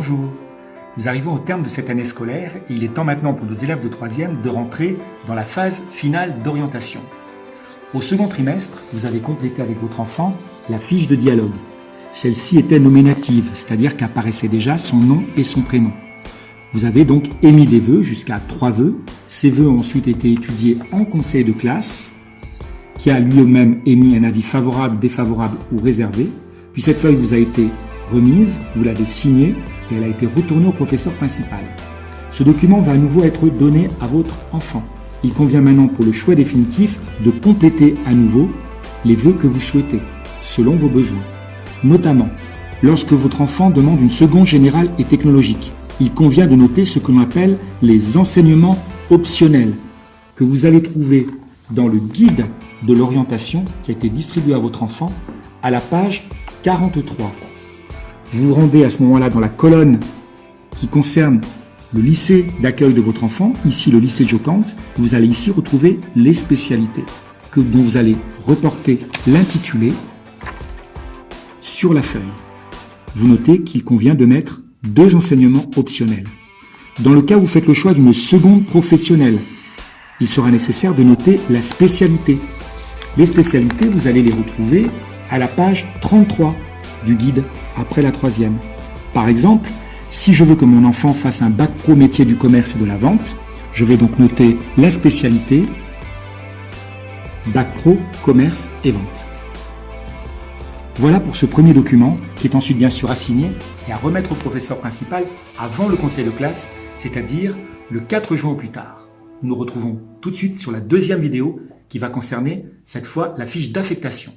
Bonjour. Nous arrivons au terme de cette année scolaire et il est temps maintenant pour nos élèves de 3e de rentrer dans la phase finale d'orientation. Au second trimestre, vous avez complété avec votre enfant la fiche de dialogue. Celle-ci était nominative, c'est-à-dire qu'apparaissait déjà son nom et son prénom. Vous avez donc émis des vœux jusqu'à 3 vœux. Ces vœux ont ensuite été étudiés en conseil de classe, qui a lui-même émis un avis favorable, défavorable ou réservé. Puis cette feuille vous a été remise, vous l'avez signée et elle a été retournée au professeur principal. Ce document va à nouveau être donné à votre enfant. Il convient maintenant pour le choix définitif de compléter à nouveau les vœux que vous souhaitez, selon vos besoins. Notamment, lorsque votre enfant demande une seconde générale et technologique, il convient de noter ce que l'on appelle les enseignements optionnels, que vous allez trouver dans le guide de l'orientation qui a été distribué à votre enfant à la page 43. Vous vous rendez à ce moment-là dans la colonne qui concerne le lycée d'accueil de votre enfant, ici le lycée Jocante. Vous allez ici retrouver les spécialités dont vous allez reporter l'intitulé sur la feuille. Vous notez qu'il convient de mettre 2 enseignements optionnels. Dans le cas où vous faites le choix d'une seconde professionnelle, il sera nécessaire de noter la spécialité. Les spécialités, vous allez les retrouver à la page 33 du guide après la 3e. Par exemple, si je veux que mon enfant fasse un bac pro métier du commerce et de la vente, je vais donc noter la spécialité bac pro commerce et vente. Voilà pour ce premier document qui est ensuite bien sûr à signer et à remettre au professeur principal avant le conseil de classe, c'est-à-dire le 4 juin au plus tard. Nous nous retrouvons tout de suite sur la 2e vidéo qui va concerner cette fois la fiche d'affectation.